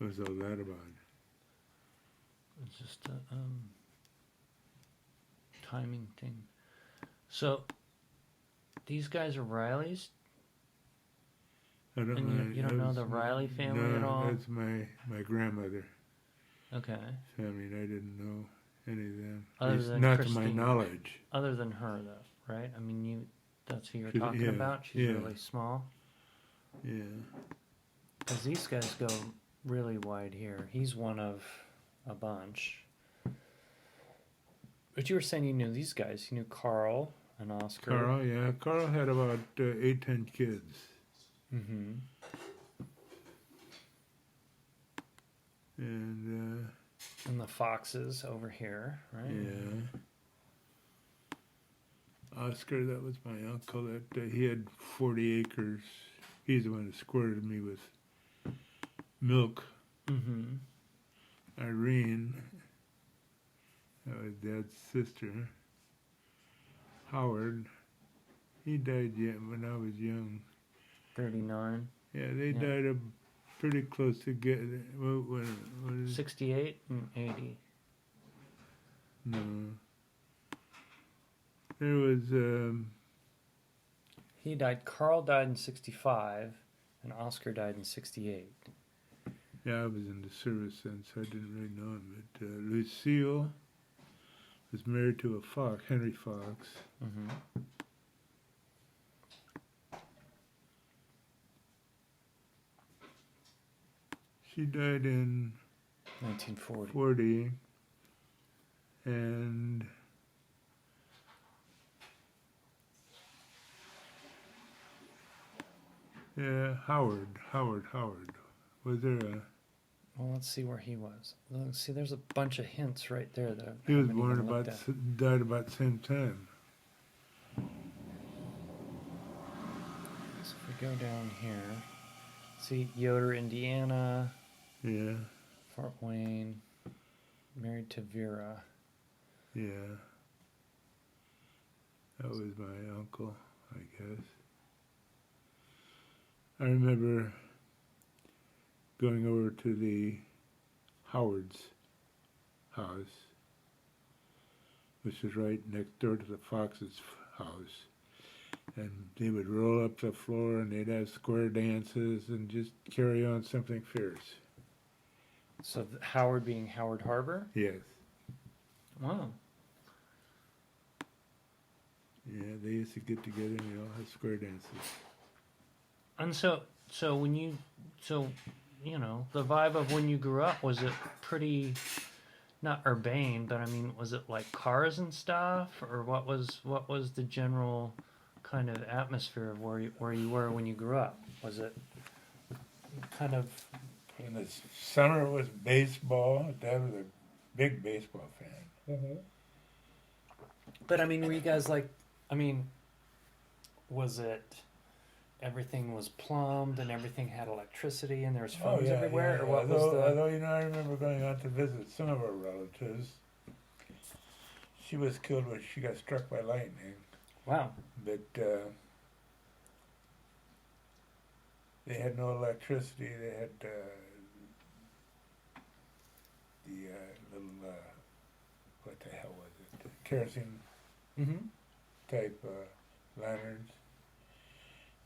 What's all that about? It's just a timing thing. So these guys are Rileys, I don't and know. you don't know the Riley family at all. No, that's my grandmother Okay. family, and I didn't know any of them. Other At least than not to Christine. my knowledge. Other than her, though, right? I mean, that's who you're She's- talking yeah, about? She's yeah. really small? Yeah. Because these guys go really wide here. He's one of a bunch. But you were saying you knew these guys. You knew Carl and Oscar. Carl, yeah. Carl had about 8, 10 kids. Mm-hmm. And, And the Foxes over here, right? yeah. Oscar, that was my uncle. That he had 40 acres. He's the one that squirted me with milk. Mm-hmm. Irene, that was Dad's sister. Howard, he died when I was young. 39. Yeah, they died pretty close together. What is 68 and 80. No. There was, Carl died in 65, and Oscar died in 68. yeah, I was in the service then, so I didn't really know him. But Lucille was married to a fox, Henry Fox. Mm-hmm. She died in 1940. 40, and yeah, Howard. Was there a? Well, let's see where he was. Let's see, there's a bunch of hints right there that He was haven't born even looked at. died about the same time. So if we go down here, see Yoder, Indiana, Yeah, Fort Wayne, married to Vera. yeah. That was my uncle, I guess. I remember going over to the Howard's house, which was right next door to the Fox's house. And they would roll up the floor and they'd have square dances and just carry on something fierce. So Howard being Howard Harber? Yes. Wow. Yeah, they used to get together and they all had square dances. And so the vibe of when you grew up, was it pretty, not urbane, but I mean, was it like cars and stuff, or what was the general kind of atmosphere of where you were when you grew up? Was it kind of? In the summer it was baseball. Dad was a big baseball fan. Mm-hmm. But I mean, were you guys like? I mean, was it? Everything was plumbed and everything had electricity and there was phones everywhere, or what was the? Although I remember going out to visit some of our relatives. She was killed when she got struck by lightning. Wow. But they had no electricity. They had the little what the hell was it? Kerosene Mm-hmm. type lanterns.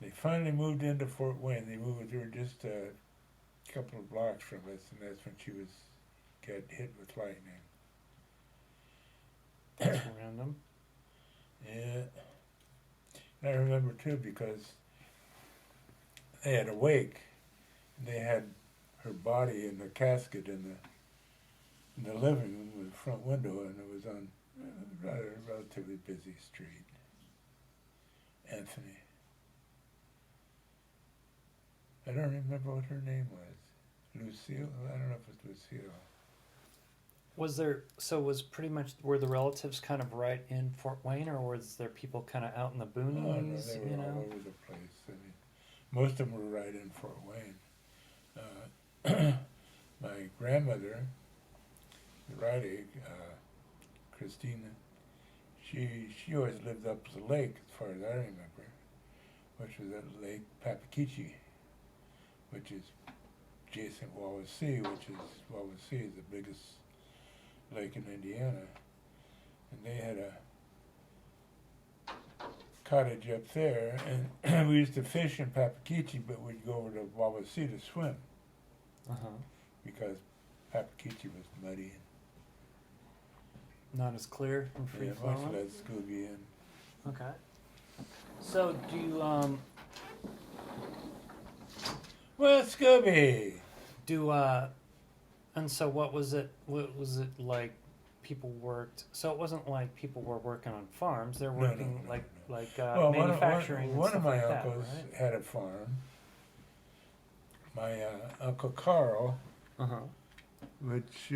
They finally moved into Fort Wayne. They were just a couple of blocks from us, and that's when she got hit with lightning. That's random. Yeah. And I remember too because they had a wake. And they had her body in the casket in the living room with the front window, and it was on a relatively busy street. Anthony. I don't remember what her name was. Lucille? I don't know if it was Lucille. Were the relatives kind of right in Fort Wayne, or was there people kind of out in the boonies? Oh, no, they were all over the place. I mean, most of them were right in Fort Wayne. My grandmother, Riley, Christina, she always lived up the lake, as far as I remember, which was at Lake Papakichi, which is adjacent Wawasee, which is Wawasee is the biggest lake in Indiana, and they had a cottage up there, and we used to fish in Papakichi, but we'd go over to Wawasee to swim because Papakichi was muddy Not as clear and free and much flowing. less Scooby and Okay. So do you well, Scooby. do and so what was it like people worked, so it wasn't like people were working on farms, they're No, working no, like no. like Well, manufacturing and one stuff of my like that, uncles right? had a farm. My Uncle Carl, which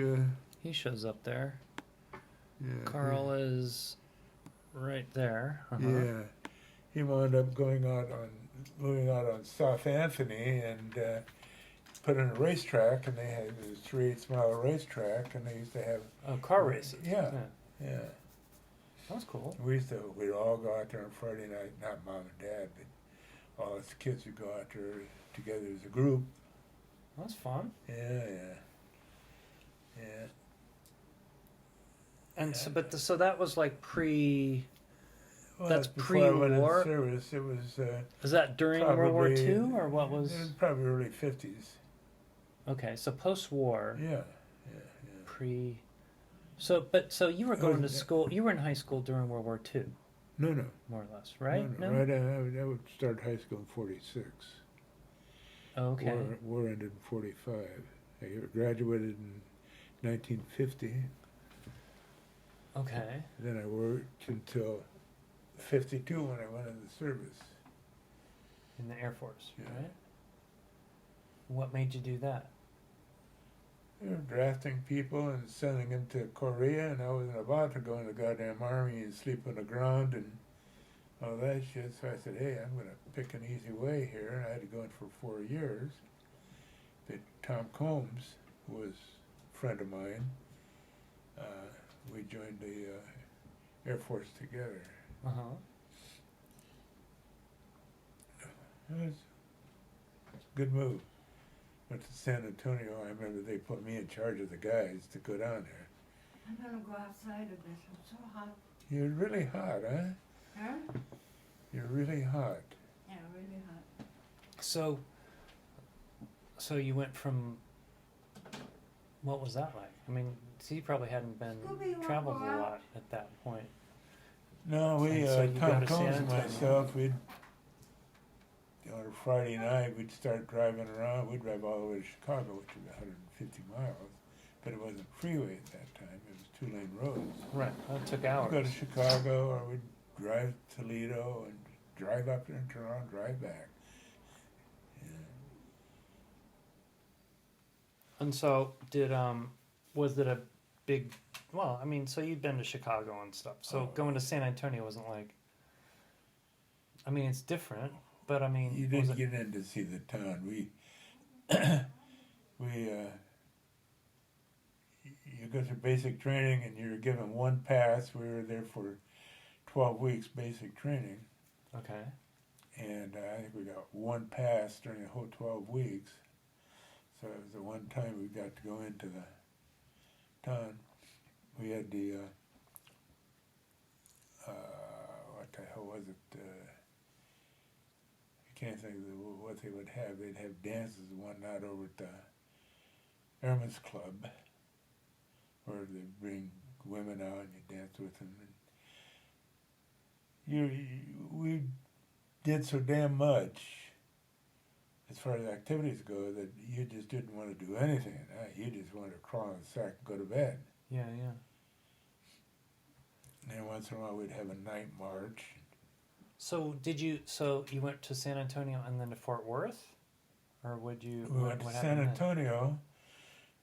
He shows up there. yeah, Carl is right there. yeah, he wound up moving out on South Anthony and put in a racetrack, and they had this 3/8 mile racetrack, and they used to have Oh, car races. Yeah. yeah. That's cool. We'd all go out there on Friday night, not mom and dad, but all us kids would go out there together as a group. That's fun. Yeah. And so, but so that was like pre. Well, That's before I went pre-war? in service. It was Is that during World War probably- II or what was? It was probably early 50s. Okay, so post-war, Yeah. pre. So, but so you were going to yeah. school. You were in high school during World War II, No. more or less, right? No. Right. I would start high school in 46. Okay. War ended in 45. I graduated in 1950. Okay. Then I worked until 52 when I went into the service. In the Air Force, Yeah. right? What made you do that? They were drafting people and sending them to Korea, and I wasn't about to go in the goddamn army and sleep on the ground and all that shit. So I said, hey, I'm going to pick an easy way here. And I had to go in for 4 years. But Tom Combs, who was a friend of mine, we joined the Air Force together. Uh It was a good move. Went to San Antonio. I remember they put me in charge of the guys to go down there. I'm gonna go outside a bit. I'm so hot. You're really hot, huh? Huh? You're really hot. Yeah, really hot. So you went from. What was that like? I mean, so you probably hadn't been Scooby, you wanna traveled go a out? lot at that point. No, we, And so you go Tom to Combs San and Antonio. myself, on a Friday night, we'd start driving around. We'd drive all the way to Chicago, which was 150 miles. But it wasn't freeway at that time. It was 2-lane roads. Right. That took We'd hours. go to Chicago, or we'd drive to Toledo and drive up there and turn around and drive back. Yeah. And so was it a big, well, I mean, so you'd been to Chicago and stuff. So Oh. going to San Antonio wasn't like, I mean, it's different, but I mean, You was didn't it, get in to see the town. You go through basic training and you're given one pass. We were there for 12 weeks basic training. okay. And I think we got one pass during the whole 12 weeks. So it was the one time we got to go into the town. We had the, what the hell was it? I can't think of what they would have. They'd have dances one night over at the Airman's Club, where they'd bring women out and you dance with them. And we did so damn much as far as activities go that you just didn't want to do anything. You just wanted to crawl in the sack and go to bed. Yeah. And then once in a while we'd have a night march. So you went to San Antonio and then to Fort Worth? Or would you, We went to what San happened then? Antonio,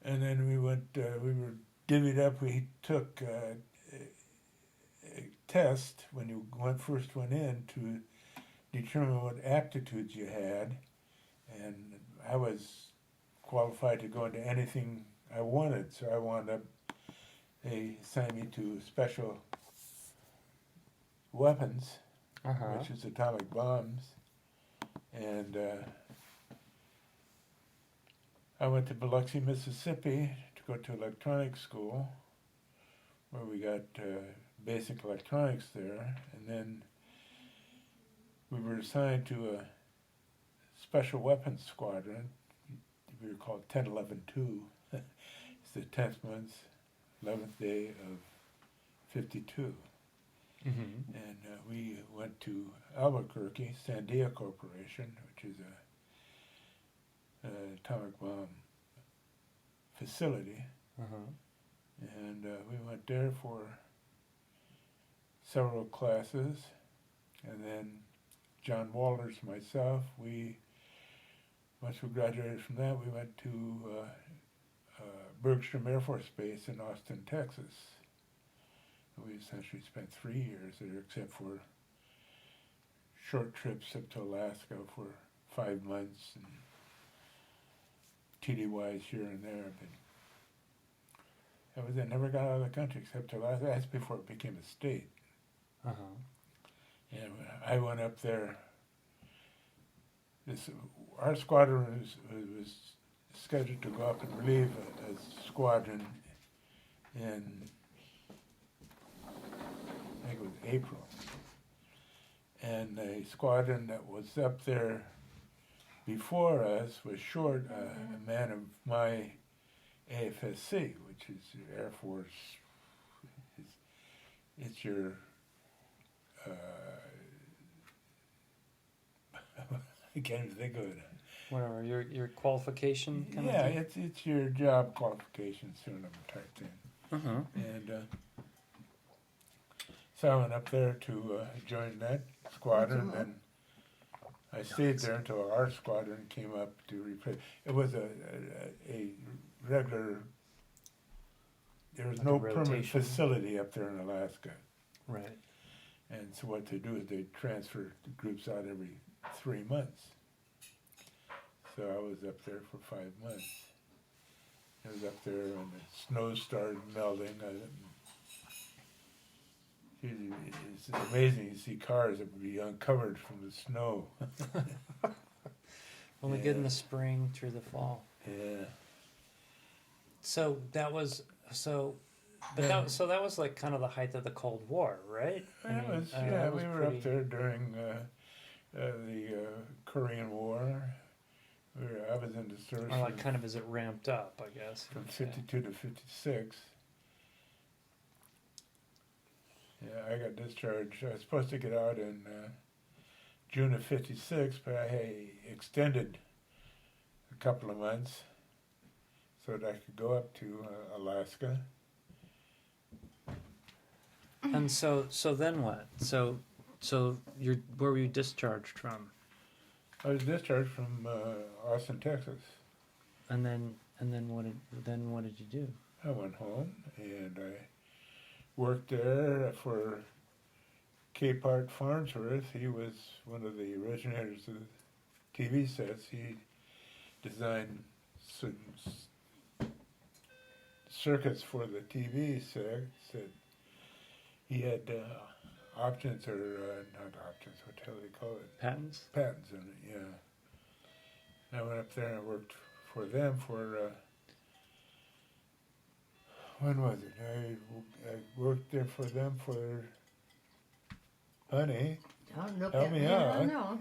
and then we went. We were divvied up. We took a test when you first went in to determine what aptitudes you had, and I was qualified to go into anything I wanted. So I wound up. They assigned me to special weapons, which is atomic bombs, and I went to Biloxi, Mississippi to go to electronics school, where we got basic electronics there, and then we were assigned to a special weapons squadron. We were called 10-11-2. It's the 10th month, 11th day of 52. Mm-hmm. And we went to Albuquerque, Sandia Corporation, which is a atomic bomb facility. Uh-huh. And we went there for several classes. And then John Walters, myself, once we graduated from that, we went to Bergstrom Air Force Base in Austin, Texas. We essentially spent 3 years there, except for short trips up to Alaska for 5 months and TDYs here and there. But I never got out of the country except to Alaska. That's before it became a state. Uh-huh. And I went up there. Our squadron was scheduled to go up and relieve a squadron in, I think it was April. And the squadron that was up there before us was short a man of my AFSC, which is the Air Force. It's your I can't even think of it. Whatever, your qualification kind Yeah, of thing? it's your job qualification synonym type thing. Uh-huh. And so I went up there to join that squadron, and I stayed there until our squadron came up to replace. It was a regular. There was Like no a permanent rotation. facility up there in Alaska, Right. and so what they do is they transfer the groups out every 3 months. So I was up there for 5 months. I was up there and the snow started melting. It's amazing. You see cars that would be uncovered from the snow. Only good in the spring through the fall. Yeah. So that was that was like kind of the height of the Cold War, right? That was, that was we were pretty- up there during the Korean War. I was in the service Or like kind of as it ramped up, I guess. from you'd say. 52 to 56. Yeah, I got discharged. I was supposed to get out in June of 56, but I extended a couple of months so that I could go up to Alaska. And so then what? So where were you discharged from? I was discharged from Austin, Texas. And then what did you do? I went home and I worked there for Capehart Farnsworth. He was one of the originators of TV sets. He designed circuits for the TV sets. That he had options, or not options, what the hell do they call it? Patents? Patents in it, yeah. I went up there and worked for them for, when was it? I worked there for them for, honey, Don't look Help at me me, out. I don't know.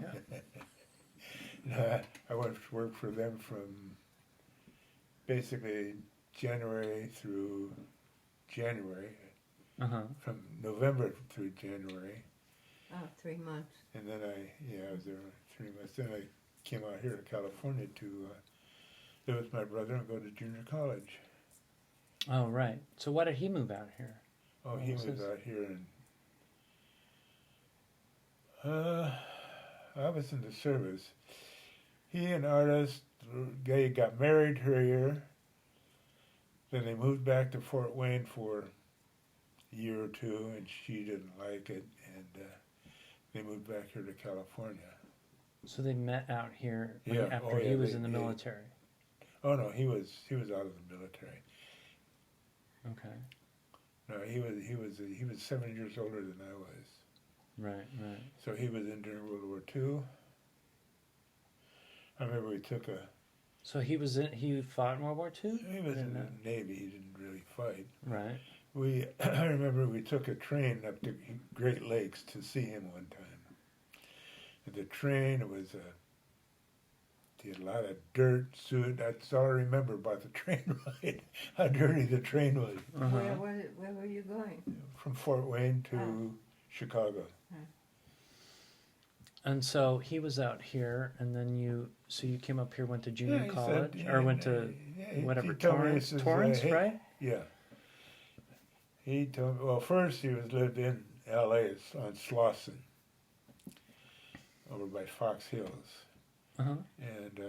I went to work for them from basically January through January, Uh-huh. from November through January. About 3 months. And then I was there 3 months. Then I came out here to California to live with my brother and go to junior college. Oh, right. So why did he move out here? Oh, What he was was his- out here in. I was in the service. He and artist, they got married here. Then they moved back to Fort Wayne for a year or two, and she didn't like it, and they moved back here to California. So they met out here Yeah. after Oh, yeah, he was they- in the they- military. Oh no, he was out of the military. Okay. No, he was 7 years older than I was. Right. So he was in during World War II. I remember we took a So he fought in World War II? He was in the Navy. He didn't really fight. Right. I remember we took a train up to Great Lakes to see him one time. And the train had a lot of dirt, soot. That's all I remember about the train ride. How dirty the train was. Uh-huh. Where were you going? From Fort Wayne to Chicago. And so he was out here, and then you came up here, went to junior he college, said, or went to whatever, Torrance, hey, right? Yeah. He told me, well, first he lived in L.A. on Slauson, over by Fox Hills. Uh-huh. And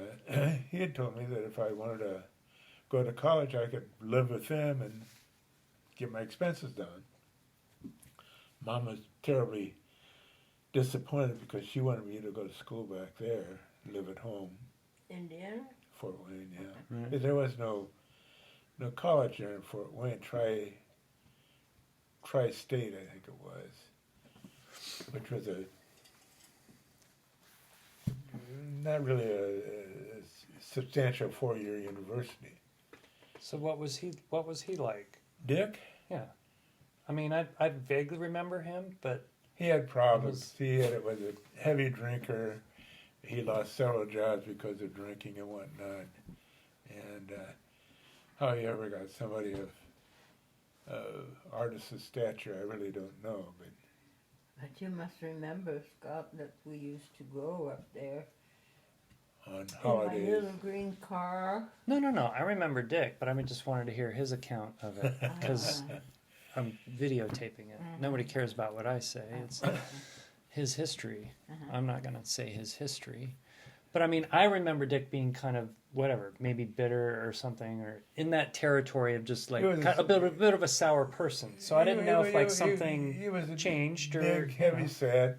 he had told me that if I wanted to go to college, I could live with him and get my expenses done. Mom was terribly disappointed because she wanted me to go to school back there, live at home. Indiana? Fort Wayne, yeah. Right. But there was no college there in Fort Wayne. Tri-State, I think it was, which was not really a substantial 4-year university. So what was he like? Dick? Yeah. I mean, I vaguely remember him, but He had problems. He was a heavy drinker. He lost several jobs because of drinking and whatnot. And how he ever got somebody of artist's stature, I really don't know. But you must remember, Scott, that we used to go up there On in holidays. my little green car. no. I remember Dick, but I just wanted to hear his account of it because I'm videotaping it. Nobody cares about what I say. It's his history. I'm not going to say his history. But I mean, I remember Dick being kind of, whatever, maybe bitter or something, or in that territory of just like a bit of a sour person. So I didn't know if like something he was a changed or... big, heavy set.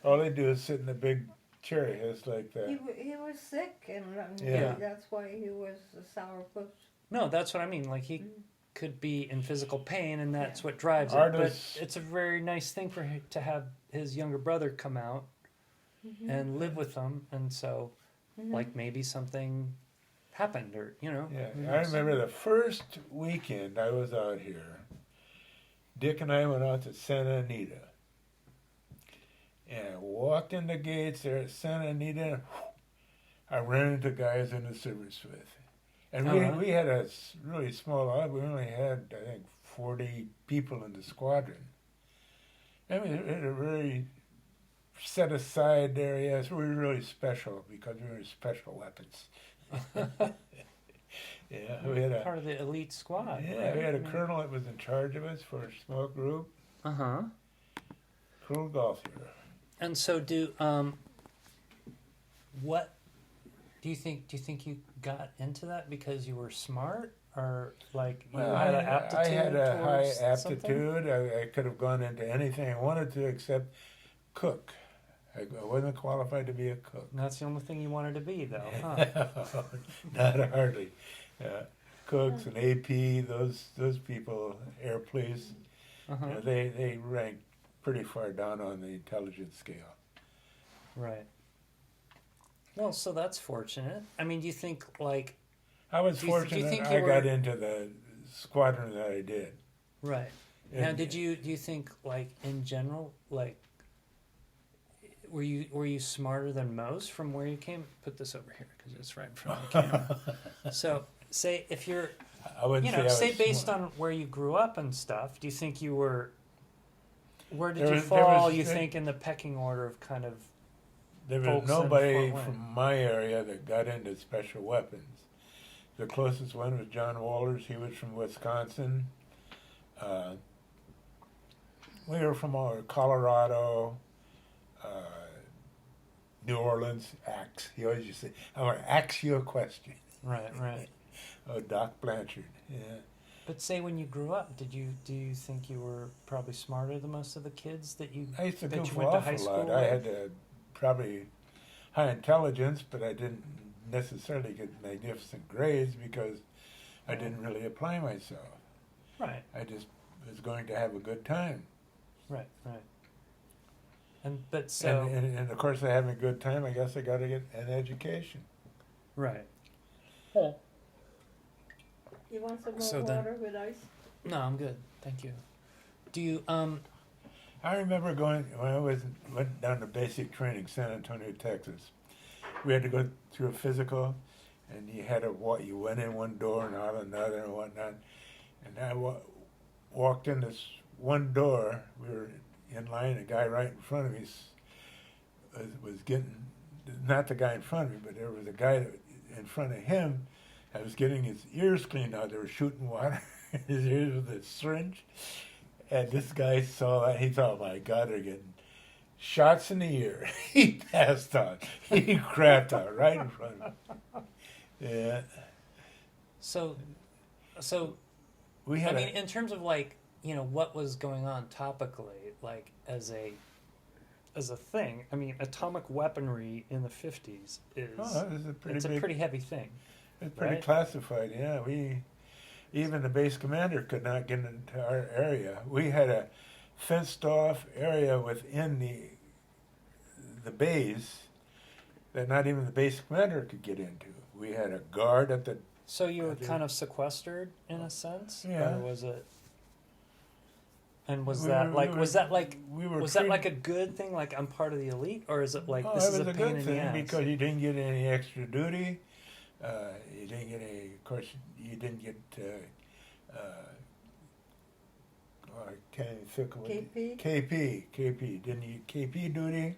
All they do is sit in a big chair, just like that. He was sick, and Yeah. that's why he was a sourpuss. No, that's what I mean. Like he could be in physical pain, and that's what drives Artists- it. But it's a very nice thing for him to have his younger brother come out and live with them, and so like maybe something happened, or who Yeah, I knows? remember the first weekend I was out here. Dick and I went out to Santa Anita, and I walked in the gates there at Santa Anita. And I ran into guys in the service with, and we had a really small outfit. We only had, I think, 40 people in the squadron. I mean, it had a very set aside area. So we were really special because we were special weapons. Yeah, we had part of the elite squad. Yeah, right? we had a colonel that was in charge of us for a small group. Uh-huh. Colonel Golthier. And so what do you think? Do you think you got into that because you were smart, or like you had an aptitude? I had a high towards aptitude. I could have gone into anything I wanted to except cook. I wasn't qualified to be a cook. That's the only thing you wanted to be, though, huh? Not hardly. Cooks and AP, those people, air police, they rank pretty far down on the intelligence scale. Right. Well, so that's fortunate. I mean, do you think, like... I was do you fortunate think I got into the squadron that I did. Right. Now, do you think, like, in general, like, were you smarter than most from where you came? Put this over here, because it's right in front of the camera. So, say, if you're... I wouldn't say I was say based smart. on where you grew up and stuff, do you think you were... Where did There you was- fall, there you was- think, in the pecking order of kind of... There was folks in nobody Fort Wayne? from my area that got into special weapons. The closest one was John Walters. He was from Wisconsin. We were from Colorado, New Orleans. Axe. He always used to say, "I'm going to ask you a question." Right, right. Oh, Doc Blanchard. Yeah. But say when you grew up, do you think you were probably smarter than most of the kids that you I used to that goof you went to high off a school lot. I with? had probably high intelligence, but I didn't necessarily get magnificent grades because I didn't really apply myself. Right, I just was going to have a good time. right. But so And of course, having a good time, I guess I got to get an education. right. Oh. You want some more So then- water with ice? No, I'm good. Thank you. Do you I remember going when I went down to basic training, San Antonio, Texas. We had to go through a physical, and you had to you went in one door and out another and whatnot. And I walked in this one door. We were in line. A guy right in front of me was getting, not the guy in front of me, but there was a guy in front of him. I was getting his ears cleaned out. They were shooting water in his ears with a syringe. And this guy saw that. He thought, my God, they're getting shots in the ear. He passed out. He crapped out right in front of me. Yeah. so We had I mean, in terms of like, you know, what was going on topically, like as a thing. I mean, atomic weaponry in the 50s is it's a pretty heavy thing. It's pretty right? classified. Yeah, even the base commander could not get into our area. We had a fenced off area within the base that not even the base commander could get into. We had a guard at the. So you were kind of sequestered in a sense, Yeah. or was it? And was We that were- like we was were- that like we were was that treated- like a good thing? Like I'm part of the elite, or is it like Oh, this it is was a a pain good in the thing ass? because you didn't get any extra duty. You didn't get any. Of course, you didn't get. I can't even think of what. KP. Didn't you KP duty?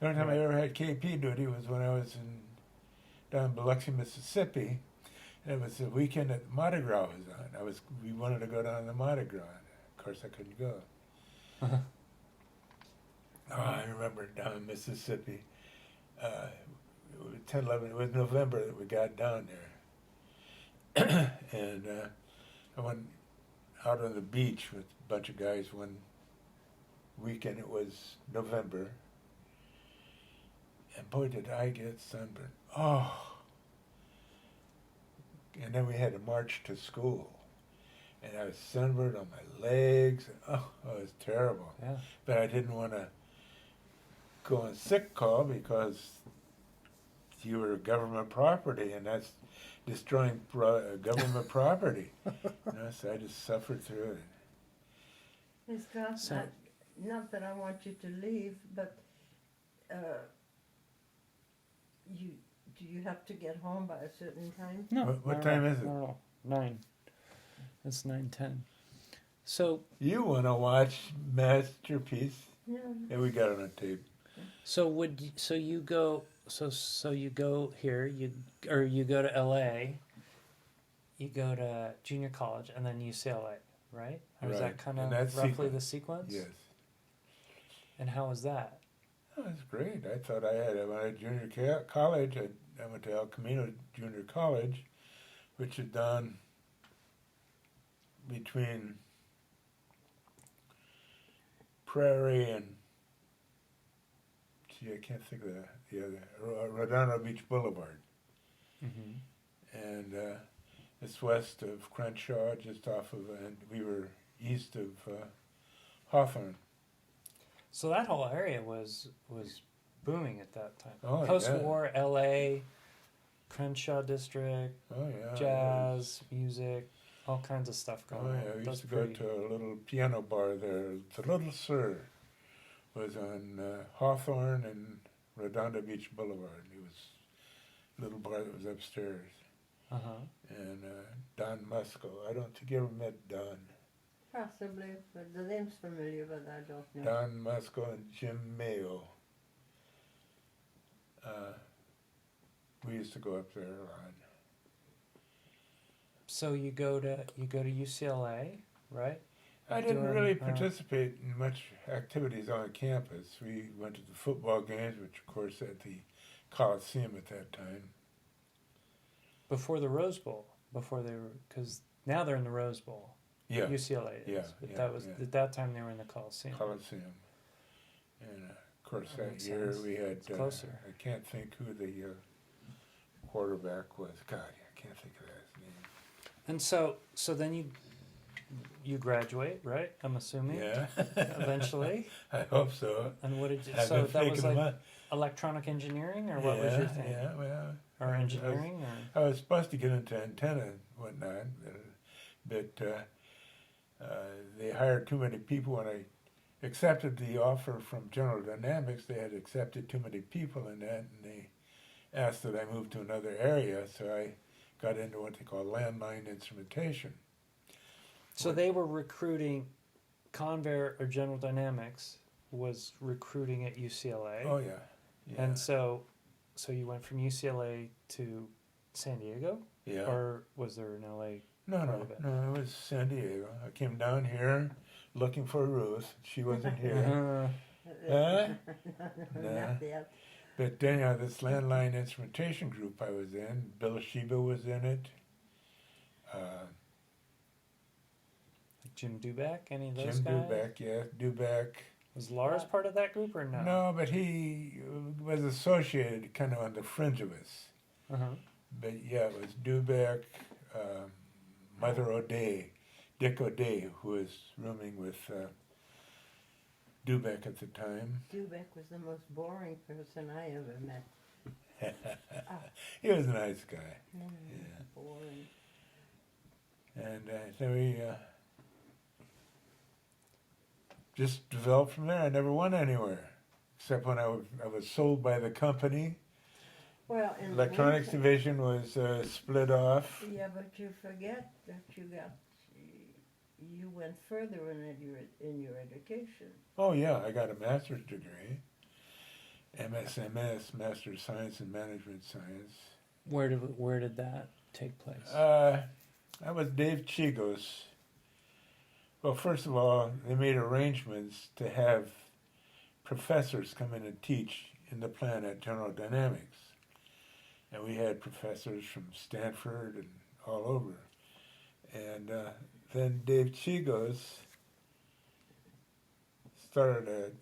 The only time I ever had KP duty was when I was down in Biloxi, Mississippi. And it was the weekend that Mardi Gras was on. We wanted to go down to Mardi Gras. Of course, I couldn't go. Uh-huh. Oh, I remember down in Mississippi. It was 10/11. It was November that we got down there, and I went out on the beach with a bunch of guys one weekend. It was November, and boy, did I get sunburned! Oh, and then we had to march to school, and I was sunburned on my legs. Oh, it was terrible. Yeah. But I didn't want to go on sick call because you were government property, and that's destroying government property. So I just suffered through it. Miss Scott, So- not that I want you to leave, but do you have to get home by a certain time? No. What time is it? No, 9. It's 9:10. So You want to watch Masterpiece? Yeah. Yeah, we got it on tape. you go here, you go to LA, you go to junior college, and then UCLA, right? Or is Right. that kind And of that's roughly sequence. the sequence? Yes. And how was that? Oh, that's great. I thought I had it when I was junior college. I went to El Camino Junior College, which is down between Prairie and, I can't think of the other, Redondo Beach Boulevard. Mm-hmm. And it's west of Crenshaw, just off of, and we were east of Hawthorne. So that whole area was booming at that time. Oh, yeah. Post-war LA, Crenshaw district, Oh yeah, jazz, music, all kinds of stuff going Oh on. yeah, we That's used to go pretty- to a little piano bar there. The Little Sir was on Hawthorne and Redondo Beach Boulevard. It was a little bar that was upstairs. Uh-huh. And Don Musco. I don't think you ever met Don. Possibly, but the name's familiar, but I don't know. Don Musco and Jim Mayo. We used to go up there a lot. So you go to UCLA, right? I didn't Doing, really participate in much activities on campus. We went to the football games, which of course at the Coliseum at that time. Before the Rose Bowl, before they were, because now they're in the Rose Bowl. Yeah, UCLA is. Yeah, But yeah, that was yeah. at that time they were in the Coliseum. Coliseum. And of course That that makes year sense. we had, It's closer. I can't think who the quarterback was. God, I can't think of his name. And so then you graduate, right? I'm assuming. Yeah. Eventually. I hope so. And what did you? I've so been that was thinking like about electronic engineering, or what yeah, was your thing? Yeah, well, or engineering, or I was supposed to get into antenna and whatnot, but they hired too many people. When I accepted the offer from General Dynamics, they had accepted too many people in that, and they asked that I move to another area, so I got into what they call landline instrumentation. so they were recruiting. Convair or General Dynamics was recruiting at UCLA. Oh yeah, yeah. And so you went from UCLA to San Diego, Yeah. or was there an LA? No, part no, of it? no. It was San Diego. I came down here looking for Ruth. She wasn't here. Huh? Nah. Not yet. But then this landline instrumentation group I was in, Bill Sheba was in it. Jim Duback, any of those Jim guys? Duback, yeah, Duback. Was Lars part of that group or no? No, but he was associated kind of on the fringe of us. Uh-huh. But yeah, it was Duback, Mother O'Day, Dick O'Day, who was rooming with Duback at the time. Dubeck was the most boring person I ever met. He was a nice guy. Yeah. Boring. And then we just developed from there. I never went anywhere, except when I was sold by the company. Well, in Electronics the division was split off. yeah, but you forget that you went further in your education. Oh yeah, I got a master's degree, MSMS, Master of Science in Management Science. Where did that take place? That was Dave Chigos. Well, first of all, they made arrangements to have professors come in and teach in the plant at General Dynamics. And we had professors from Stanford and all over. And then Dave Chigos started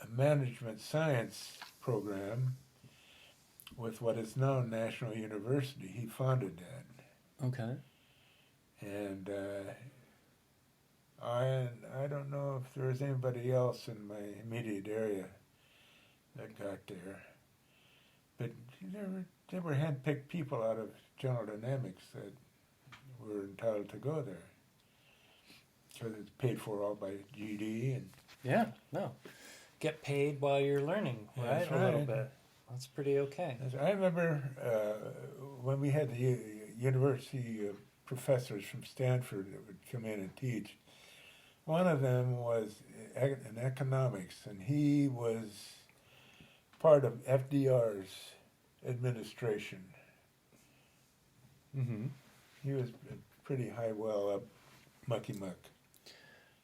a management science program with what is now National University. He founded that. Okay. And I don't know if there was anybody else in my immediate area that got there. But they were handpicked people out of General Dynamics that were entitled to go there. Because it's paid for all by GD and Yeah, no. Get paid while you're learning, right? That's A little right. bit. That's pretty okay. I remember when we had the university professors from Stanford that would come in and teach. One of them was in economics, and he was part of FDR's administration. Mm-hmm. He was pretty high well up, mucky muck.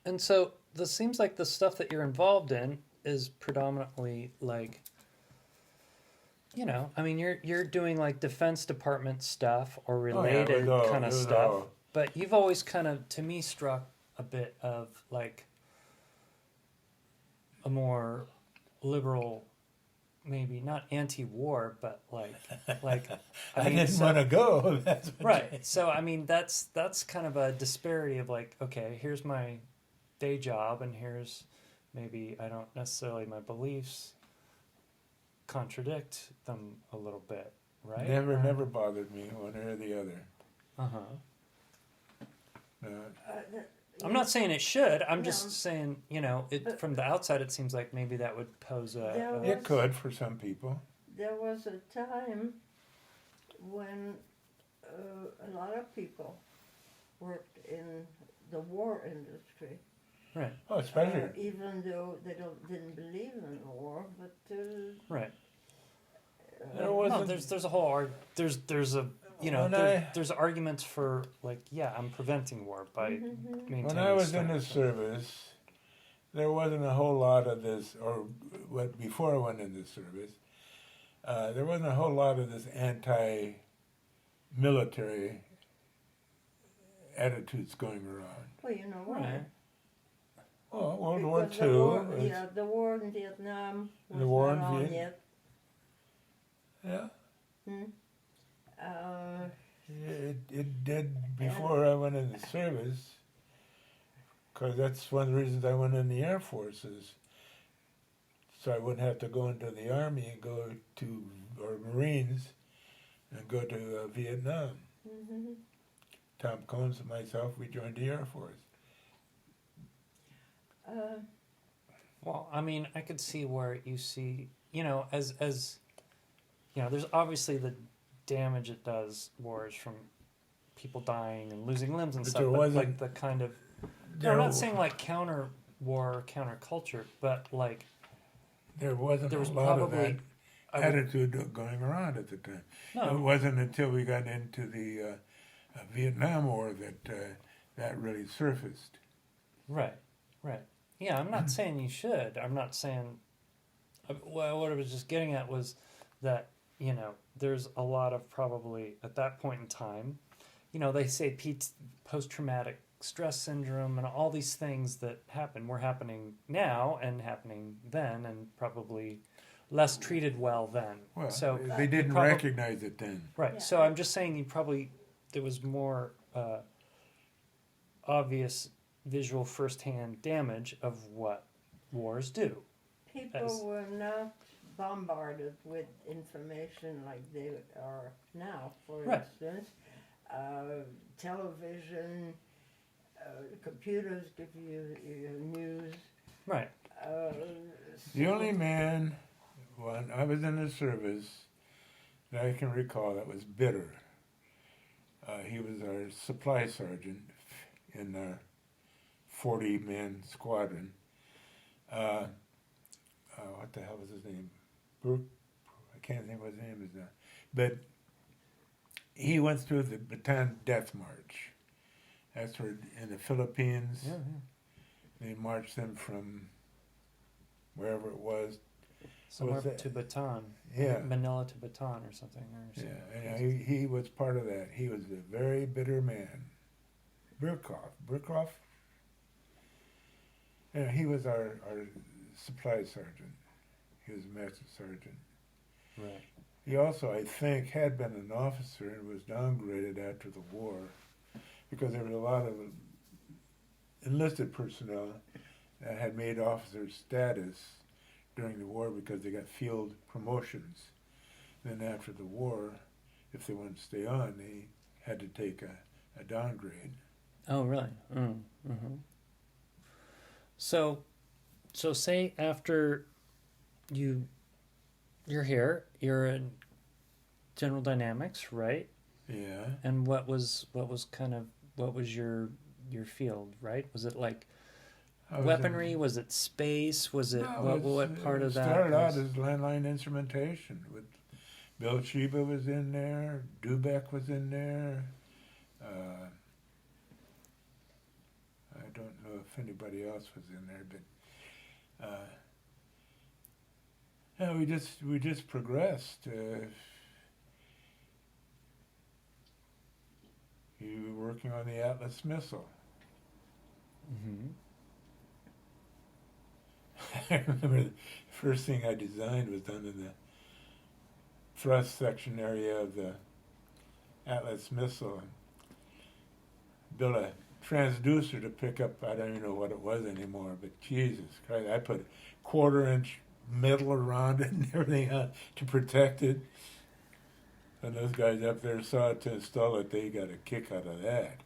And so this seems like the stuff that you're involved in is predominantly like, you know, I mean, you're doing like Defense Department stuff or related kind of stuff. But you've always kind of, to me, struck a bit of like a more liberal, maybe not anti-war, but like I didn't want to go. That's what right. So I mean, that's kind of a disparity of like, okay, here's my day job, and here's maybe I don't necessarily my beliefs contradict them a little bit, right? Never bothered me one or the other. Uh-huh. Uh, I'm not saying it should. I'm No. just saying, you know, it from the outside it seems like maybe that would pose a It could for some people. There was a time when a lot of people worked in the war industry. right, Oh, especially. Even though they didn't believe in war, but right. There No, wasn't. there's a whole there's a you know there's arguments for like I'm preventing war by maintaining When I was in strength. the service, there wasn't a whole lot of this, or what before I went in the service, there wasn't a whole lot of this anti-military attitudes going around. well, you know why? Right. Well, World War Because the II. war, yeah, the war in Vietnam was The war not in on Viet- yet. Yeah, Uh, it did before I went in the service, because that's one of the reasons I went in the Air Forces, so I wouldn't have to go into the Army and go to, or Marines, and go to Vietnam. Mm-hmm. Tom Combs and myself, we joined the Air Force. Well, I mean, I could see where you see, as there's obviously the damage it does wars from people dying and losing limbs and But stuff. there But like wasn't- the kind of, There, I'm not saying like counter war, counter culture, but like there wasn't there was a lot of probably that attitude going around at the time. It no, wasn't until we got into the Vietnam War that that really surfaced. right. Yeah, I'm not saying you should. I'm not saying. Well, what I was just getting at was that there's a lot of probably at that point in time, they say post-traumatic stress syndrome and all these things that were happening now and happening then, and probably less treated well then. Well, So they didn't probably- recognize it then. right. Yeah. So I'm just saying there was more obvious visual firsthand damage of what wars do. People As- were not bombarded with information like they are now, for Right. instance. Television, computers give you your news. Right. The only man, when I was in the service, that I can recall that was bitter. He was our supply sergeant in our 40-man squadron. What the hell was his name? Brooke? I can't think what his name is now. But he went through the Bataan Death March. That's where in the Philippines, Yeah. they marched them from wherever it was. Somewhere that? to Bataan. Yeah. Manila to Bataan or something. Yeah, and he was part of that. He was a very bitter man. Burkhoff. Yeah, he was our supply sergeant. He was a master sergeant. Right. He also, I think, had been an officer and was downgraded after the war because there was a lot of enlisted personnel that had made officer status during the war because they got field promotions. Then after the war, if they wanted to stay on, they had to take a downgrade. Oh, really? Mm-hmm. So say after you're here, you're in General Dynamics, right? Yeah. And what was your field, right? Was it like I was weaponry? in- Was it space? Was it No, what part of that? started out was- as landline instrumentation. With Bill Sheba was in there, Dubeck was in there. I don't know if anybody else was in there, but yeah, we just progressed. You were working on the Atlas missile. Mhm. I remember the first thing I designed was done in the thrust section area of the Atlas missile. Built a transducer to pick up, I don't even know what it was anymore, but Jesus Christ, I put a 1/4-inch metal around it and everything to protect it. And those guys up there saw it to install it, they got a kick out of that.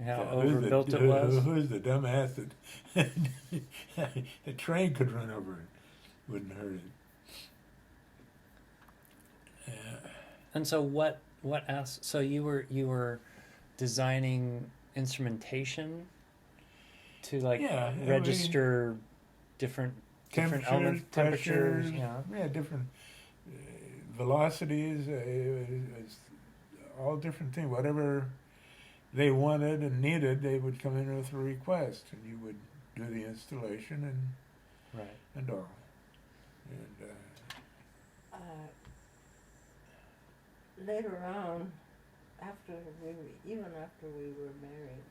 How Who's overbuilt it was? Who's the dumbass that the train could run over it? Wouldn't hurt it. Yeah. And so so you were designing instrumentation to like Yeah, I mean, register different elements, temperatures, yeah, different velocities, all different things. Whatever they wanted and needed, they would come in with a request, and you would do the installation right. and all. And Later on, even after we were married,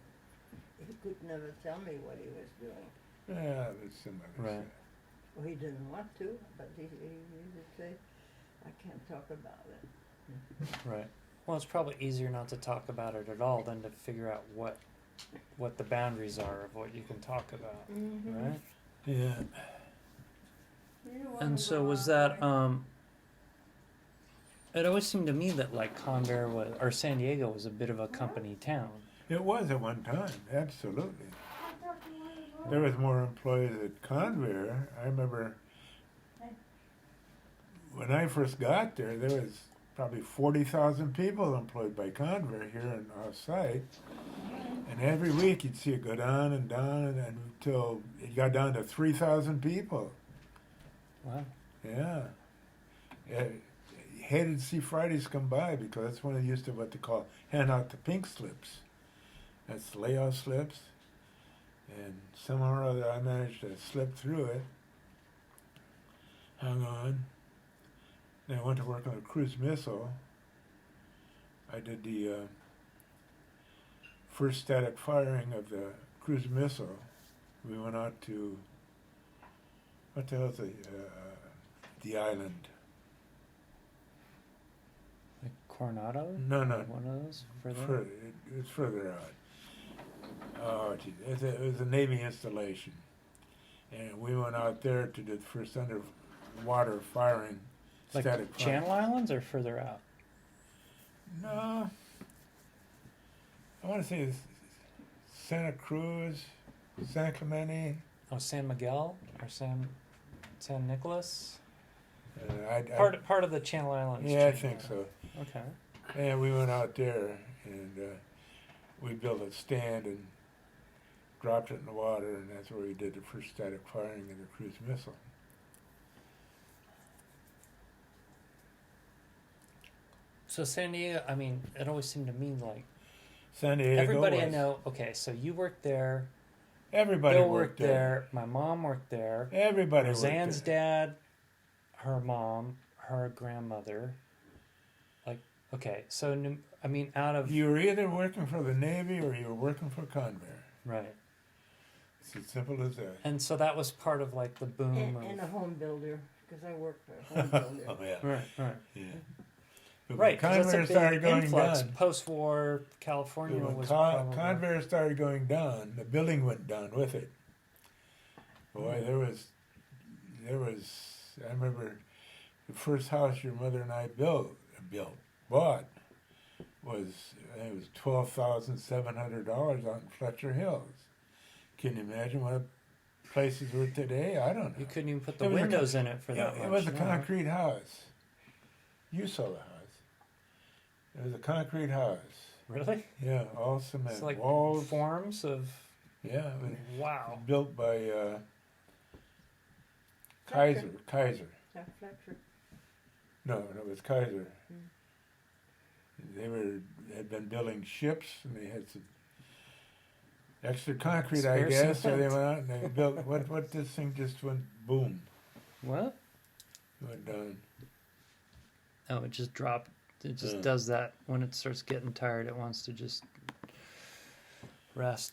he could never tell me what he was doing. yeah, there's some other Right. stuff. Well, he didn't want to, but he would say, I can't talk about it. Right. Well, it's probably easier not to talk about it at all than to figure out what the boundaries are of what you can talk about, Mhm. right? Yeah. You wanna And so go was out that It always seemed to me that like Convair was, or San Diego was a bit of a company town. It was at one time, absolutely. There was more employees at Convair. I remember when I first got there, there was probably 40,000 people employed by Convair here in off-site. And every week you'd see it go down and down and until it got down to 3,000 people. Wow. Yeah. Hated to see Fridays come by because that's when they used to what they call hand out the pink slips. That's layoff slips. And somehow or other I managed to slip through it. Hung on. Then I went to work on a cruise missile. I did the first static firing of the cruise missile. We went out to, what the hell is the island? Like Coronado? No, no. One of those further? It's further out. Oh, gee, it was a Navy installation. And we went out there to do the first underwater firing, Like static firing. Channel Islands or further out? No. I want to say it's Santa Cruz, San Clemente. Oh, San Miguel or San Nicolas? Part of the Channel Islands. Yeah, I chain. think so. Okay. And we went out there and we built a stand and dropped it in the water, and that's where we did the first static firing of the cruise missile. So San Diego, I mean, it always seemed to me like San Diego everybody I was. know. Okay, so you worked there. Everybody Bill worked there. My mom worked there. Everybody Roseanne's worked there. dad, her mom, her grandmother. Like, okay, so I mean, out of You were either working for the Navy or you were working for Convair. right, It's as simple as that. and so that was part of like the boom And a of home builder, because I worked for a home builder. Oh, yeah. right. Yeah. But Right, when 'cause Convair that's a started big going influx. down. Post-war California When was probably Convair started going down, the building went down with it. Boy, there was. I remember the first house your mother and I bought was I think it was $12,700 out in Fletcher Hills. Can you imagine what places were today? I don't know. You couldn't even put the It was a windows in it for that much. It was a no. concrete house. You saw the house. It was a concrete house. Really? Yeah, all cement. It's like walls. forms of Yeah, it was wow. built by Fletcher. Kaiser. Yeah, Fletcher. No, it was Kaiser. They had been building ships, and they had some extra concrete, I Spare guess. So they cement. went out and they built what this thing just went boom, What? went down. Oh, it just dropped. It just Yeah. does that when it starts getting tired. It wants to just rest.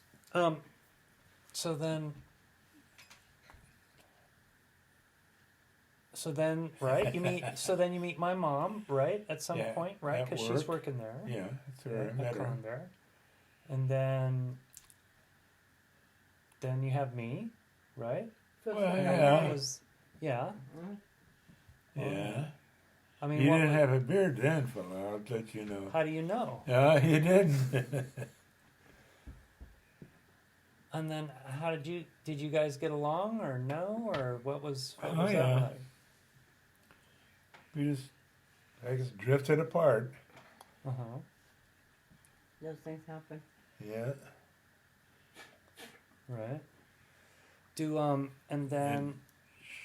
So then, right? You meet. So then you meet my mom, right? At some Yeah, point, right? at Because she's work. working there. Yeah, that's where I at met her. Convair. And then you have me, right? Fifth Well, grade. yeah. That was, yeah. Yeah. I mean, You what didn't was- have a beard then, fella. I'll let you know. how do you know? Yeah, you didn't. And then how did you guys get along or no or what was Oh, that yeah. like? We just, I guess, drifted apart. Uh-huh. Those things happen. Yeah. Right. And then And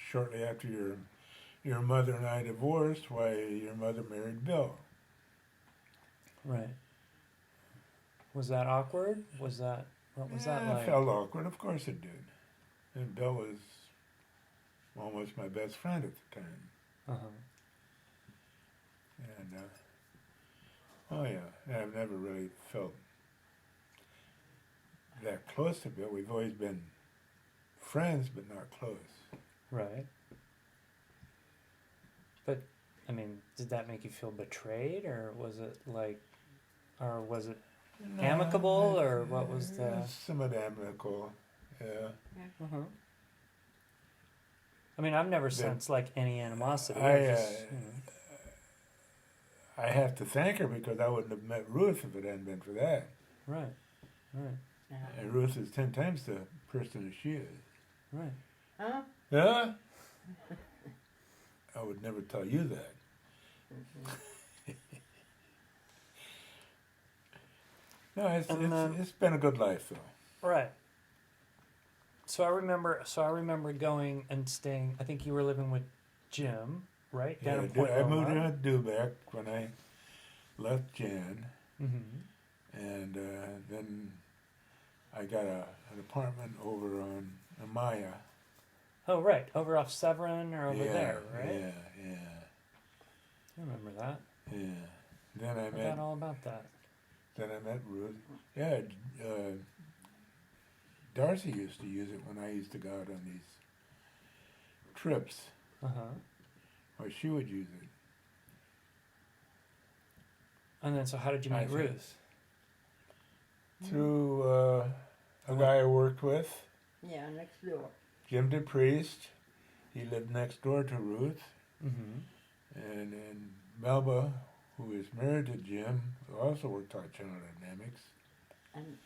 shortly after your mother and I divorced, why your mother married Bill. right. Was that awkward? What was that It like? felt awkward, of course it did. And Bill was almost my best friend at the time. Uh-huh. And, oh yeah, and I've never really felt that close to Bill. We've always been friends, but not close. Right. But I mean, did that make you feel betrayed or was it No, amicable, or what was it the- somewhat amicable, yeah. Uh-huh. I mean, I've never sensed like any animosity. I, I just, I have to thank her because I wouldn't have met Ruth if it hadn't been for that. Right. Right. Yeah. And Ruth is 10 times the person that she is. Right. Huh? Huh? I would never tell you that. No, it's been a good life though. Right. So I remember going and staying. I think you were living with Jim, right? Yeah, Down in Point I moved Loma. in Dubeck when I left Jan, Mm-hmm. and then I got an apartment over on Amaya. Oh, right, over off Severin or over Yeah, there, right? Yeah. I remember that. Yeah. Then I Forgot all about that. Then I met Ruth. Yeah, Darcy used to use it when I used to go out on these trips. Uh huh. Or she would use it. And then, so how did you I meet see. Ruth? Through a guy I worked with, Yeah, next door. Jim DePriest. He lived next door to Ruth. Mm-hmm. And Melba, who is married to Jim, who also worked on General Dynamics. And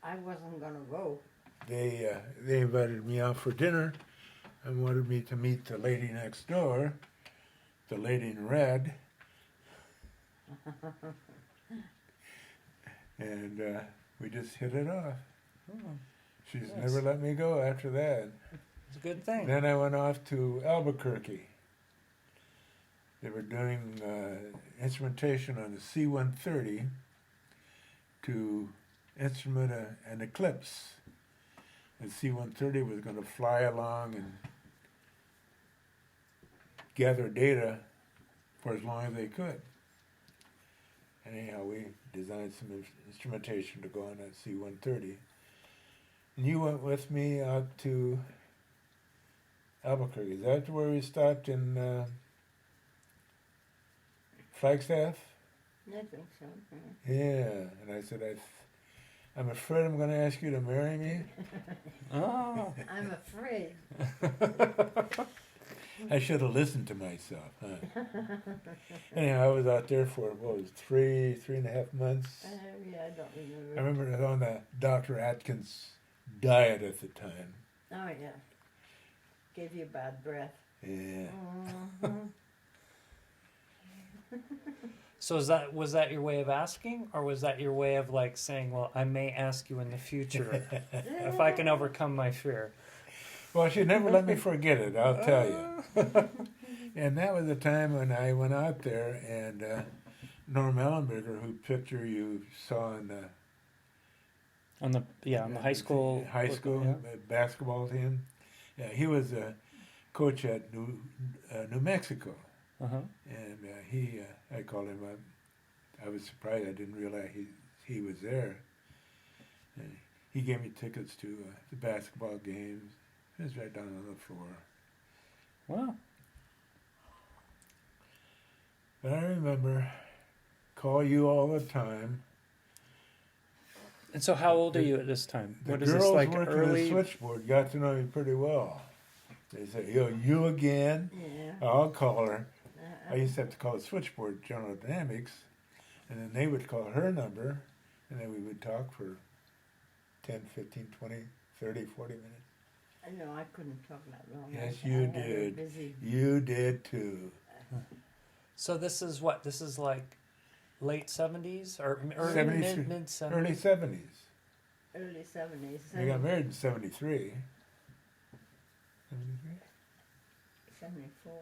I wasn't going to go. They invited me out for dinner and wanted me to meet the lady next door, the lady in red. And we just hit it off. Oh, She's Nice. never let me go after that. it's a good thing. Then I went off to Albuquerque. They were doing instrumentation on the C-130 to instrument an eclipse. The C-130 was going to fly along and gather data for as long as they could. Anyhow, we designed some instrumentation to go on that C-130. And you went with me out to Albuquerque. Is that where we stopped in Flagstaff? I think so. Yeah. And I said, I'm afraid I'm going to ask you to marry me. Oh. I'm afraid. I should have listened to myself. Huh? Anyhow, I was out there for, what was it, 3.5 months. Yeah, I don't remember. I remember I was on the Dr. Atkins diet at the time. Oh, yeah. Gave you bad breath. Yeah. Mhm. So was that your way of asking, or was that your way of like saying, "Well, I may ask you in the future if I can overcome my fear"? Well, she never let me forget it, I'll tell you. And that was the time when I went out there, and Norm Ellenberger, whose picture you saw in the On the high school basketball team. Yeah, he was a coach at New Mexico, Uh-huh. and I called him up. I was surprised. I didn't realize he was there. And he gave me tickets to the basketball games. It was right down on the floor. Wow. But I remember, call you all the time. And so, how old are you at this time? The What is girls this like? working Early. the switchboard got to know me pretty well. They said, "Yo, you again?" Yeah. I'll call her. I used to have to call the switchboard General Dynamics, and then they would call her number, and then we would talk for 10, 15, 20, 30, 40 minutes. No, I couldn't talk that long. Yes, I you had a did. busy. You did too. So this is what? This is like late 70s or Seventies, mid 70s. early 70s. Early 70s. I got married in 73. 74.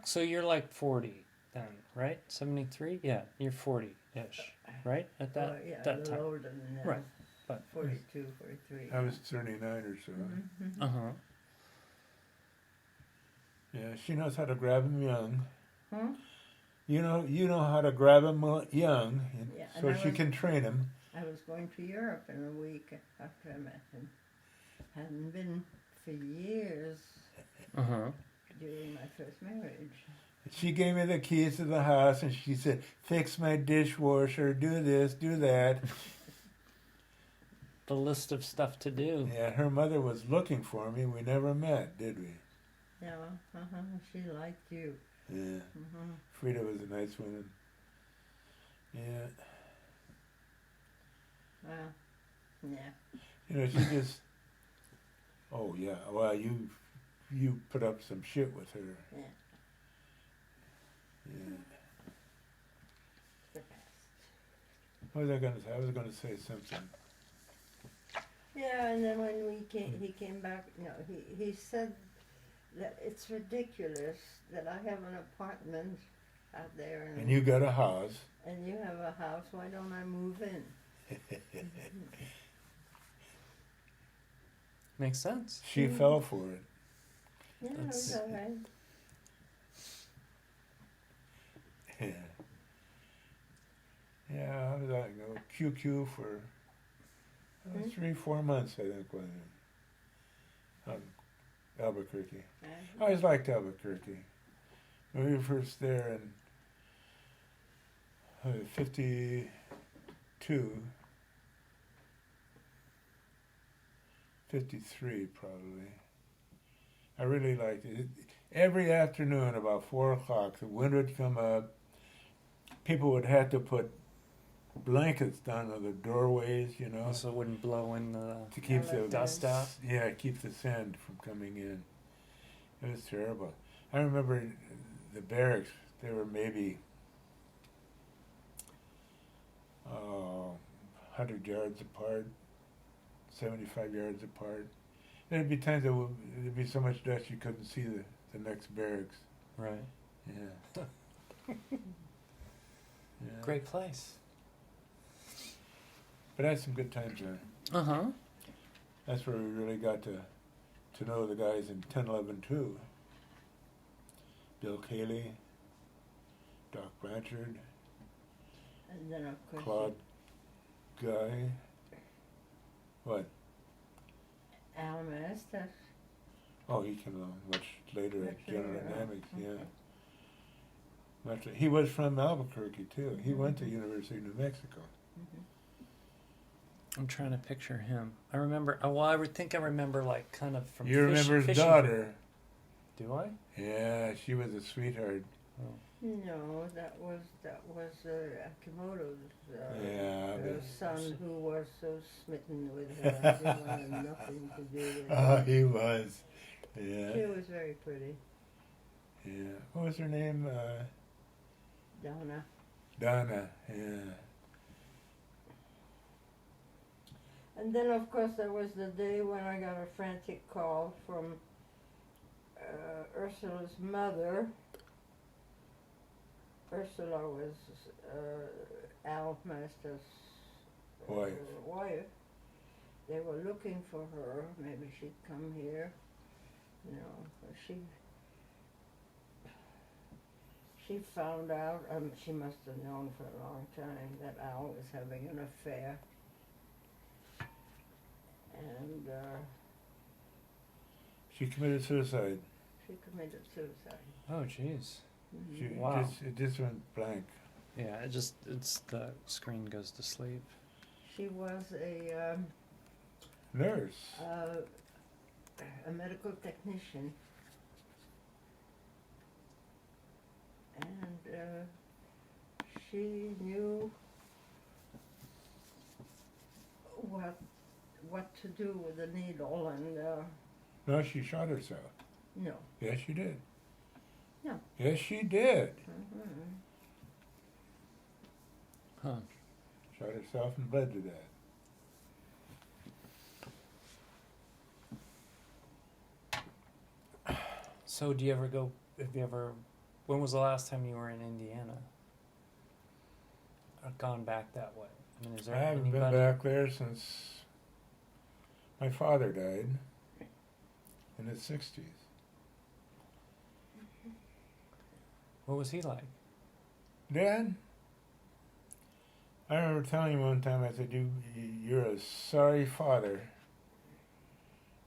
So you're like 40 then, right? 73? Yeah, you're 40-ish, right? At that Yeah, a that little time. older than that. Right. But 42, 43. I was 39 or so. Mhm. uh-huh. Yeah, she knows how to grab him young. Hmm? You know how to grab him young, and Yeah, and so I she was- can train him. I was going to Europe in a week after I met him. Hadn't been for years Uh-huh. during my first marriage. She gave me the keys to the house, and she said, "Fix my dishwasher, do this, do that." The list of stuff to do. Yeah, her mother was looking for me. We never met, did we? No, she liked you. Yeah. Mm-hmm. Frida was a nice woman. Yeah. Well, yeah. You know, she just. Oh yeah. Well, you put up some shit with her. Yeah. Yeah. The best. What was I gonna say? I was gonna say something. Yeah, and then when he came back. No, he said that it's ridiculous that I have an apartment out there, And you got a house. and you have a house. Why don't I move in? Makes sense. She fell for it. Yeah, That's- it's all right. Yeah. Yeah, I was like, QQ for 3-4 months, I think, was it? Albuquerque. I always liked Albuquerque. When we were first there in 52, 53 probably. I really liked it. Every afternoon about 4 o'clock, the wind would come up. People would have to put blankets down on the doorways, you know, So it wouldn't blow in the to keep the dust out. Yeah, keep the sand from coming in. It was terrible. I remember the barracks. They were maybe 100 yards apart, 75 yards apart. There'd be times there'd be so much dust you couldn't see the next barracks. Right. Yeah. Yeah. Great place. But I had some good times there. Uh-huh. That's where we really got to know the guys in 1011 too. Bill Cayley, Doc Blanchard, And then of course Claude Guy. What? Al Mestas. Oh, he came along much later at Much General later, Dynamics, okay. yeah. He was from Albuquerque too. He went to University of New Mexico. I'm trying to picture him. I remember. Oh, well, I would think I remember, like, kind of from. You remember his fishing. daughter? Do I? Yeah, she was a sweetheart. No, that was Akimoto's Yeah, but- son, who was so smitten with her. He wanted nothing to do with Oh, her. he was. Yeah, She was very pretty, yeah. What was her name? Donna. Donna. Yeah. And then, of course, there was the day when I got a frantic call from Ursula's mother. Ursula was Al Master's wife. They were looking for her. Maybe she'd come here. You know, she found out. She must have known for a long time that Al was having an affair. And She committed suicide. she committed suicide. Oh, jeez. She Wow. it just went blank. Yeah, it's the screen goes to sleep. She was a Nurse. medical technician, and she knew what to do with the needle, and No, she shot herself. no. Yes, she did. No. Yes, she did. Mhm. Huh. Shot herself and bled to death. So, do you ever go? Have you ever? When was the last time you were in Indiana? Or gone back that way? I mean, is there I haven't anybody? been back there since my father died in his 60s. What was he like? Dad, I remember telling him one time, I said, you're a sorry father.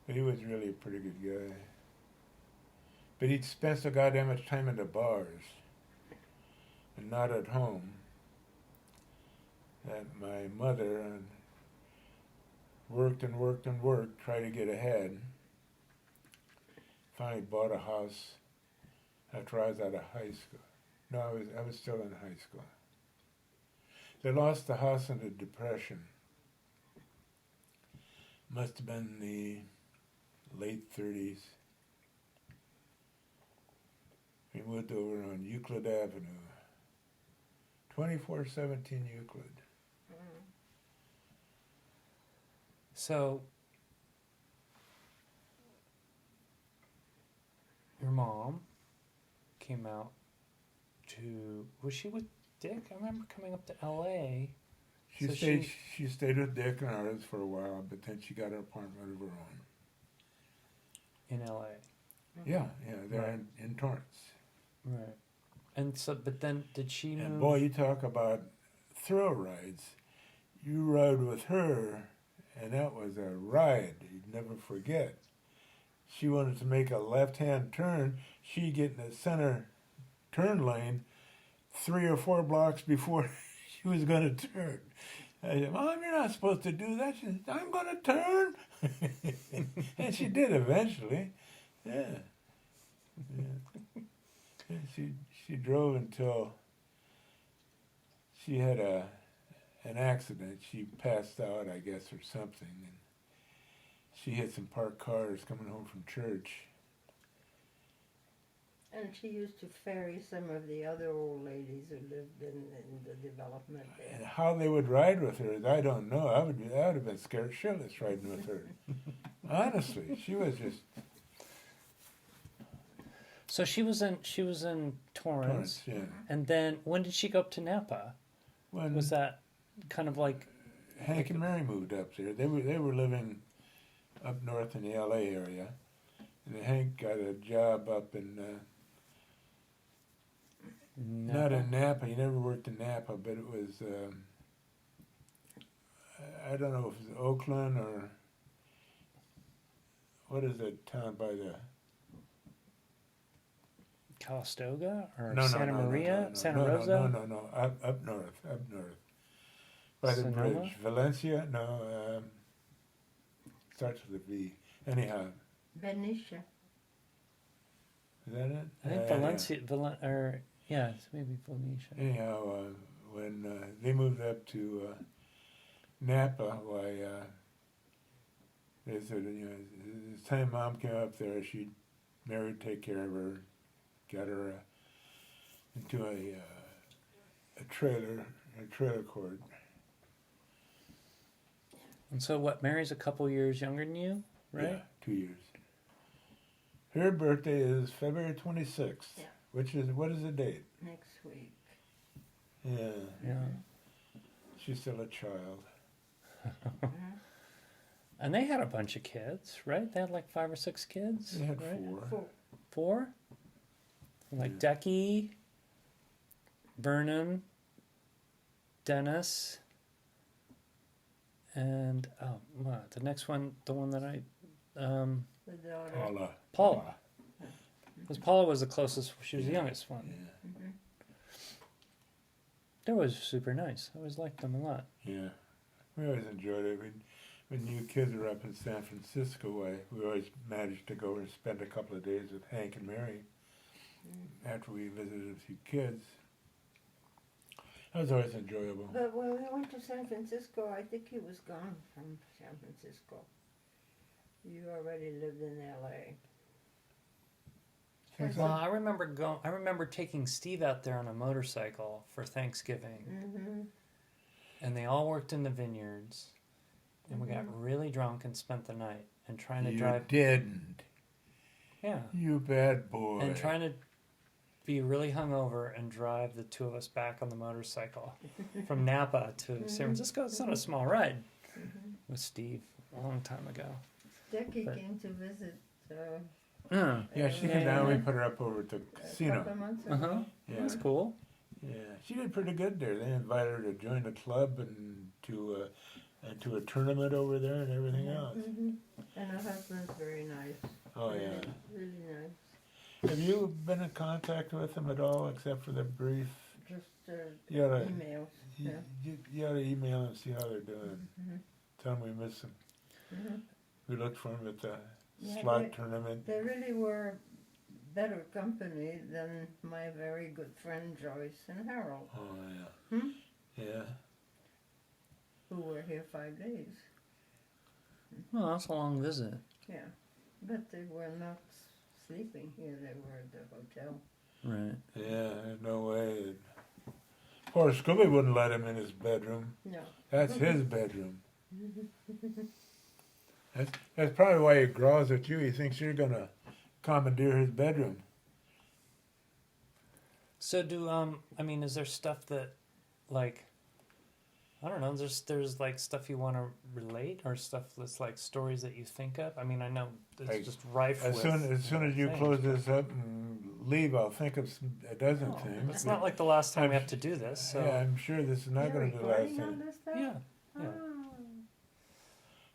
But he was really a pretty good guy. But he'd spent so goddamn much time in the bars and not at home that my mother worked and worked and worked, tried to get ahead. Finally bought a house after I was out of high school. No, I was still in high school. They lost the house in the Depression. Must have been the late 30s. We moved over on Euclid Avenue. 2417 Euclid. So, your mom came out to, was she with Dick? I remember coming up to L.A. She So stayed with Dick and ours for a while, but then she got an apartment of her own. in L.A. Yeah, they're Right. in Torrance. Right. And so, but then did she move? And boy, you talk about thrill rides. You rode with her, and that was a ride you'd never forget. She wanted to make a left-hand turn. She'd get in the center turn lane 3 or 4 blocks before she was going to turn. I said, Mom, you're not supposed to do that. She said, I'm going to turn. And she did eventually. Yeah. And she drove until she had an accident. She passed out, I guess, or something. And she hit some parked cars coming home from church. And she used to ferry some of the other old ladies who lived in the development And there. how they would ride with her, I don't know. I would have been scared shitless riding with her. Honestly, she was just So she was in Torrance, Torrance, yeah. and then when did she go up to Napa? When Was that kind of like Hank and Mary moved up there, they were living up north in the L.A. area, and Hank got a job up in not in Napa. He never worked in Napa, but it was I don't know if it was Oakland or what is that town by the Calistoga or no, Santa Maria, Santa Rosa? No, up north, by the Sonoma? bridge. Valencia, no, starts with a V. Anyhow, Benicia. is that it? I think Valencia, yeah, it's maybe Valencia. Anyhow, when they moved up to Napa, why they said, the time Mom came up there, she married, take care of her, got her into a trailer court. And so what? Mary's a couple years younger than you, right? Yeah, 2 years. Her birthday is February 26th, Yeah. which is, what is the date? Next week. Yeah, Yeah. she's still a child. And they had a bunch of kids, right? They had like 5 or 6 kids. They had right? 4. 4? Like Yeah. Decky, Vernon, Dennis, and the next one, the one that I The daughter. Paula. Because Paula was the closest. She was the youngest one. Yeah. Mm-hmm. They was super nice. I always liked them a lot. Yeah, we always enjoyed it. When you kids were up in San Francisco, we always managed to go and spend a couple of days with Hank and Mary after we visited a few kids. That was always enjoyable. But when we went to San Francisco, I think he was gone from San Francisco. You already lived in L.A. Think Well, so? I remember taking Steve out there on a motorcycle for Thanksgiving, Mm-hmm. and they all worked in the vineyards, and we got really drunk and spent the night and trying to You drive. didn't. Yeah. You bad boy. And trying to be really hungover and drive the two of us back on the motorcycle from Napa to San Francisco. It's not a small ride with Steve a long time ago. Decky But- came to visit Yeah, she came down. We put her up over to the a casino. couple months ago. Uh-huh. Yeah, That's cool. yeah, she did pretty good there. They invited her to join the club and to a tournament over there and everything else. Mm-hmm. And her husband's very nice. Oh really, yeah. Really nice. Have you been in contact with him at all, except for the brief? Just You oughta, emails. you, Yeah. you oughta email and see how they're doing. Mm-hmm. Tell them we miss them. Mm-hmm. We looked for him at the Yeah, slot tournament. They really were better company than my very good friend Joyce and Harold, Oh, yeah. Yeah. who were here 5 days. Well, that's a long visit. Yeah, but they were not sleeping here, they were at the hotel. Right. Yeah, there's no way. Of course, Scooby wouldn't let him in his bedroom. No. That's his bedroom. That's probably why he growls at you. He thinks you're going to commandeer his bedroom. So do I mean, is there stuff that, like, I don't know, there's like stuff you want to relate or stuff that's like stories that you think of? I mean, I know it's Like, just rife As with soon as you things, close but- this up and leave, I'll think of a dozen Oh, things. it's not like the last time we have to do this. So Yeah, I'm sure this is not You're going to be the last recording on time. this stuff? yeah. Yeah. Oh.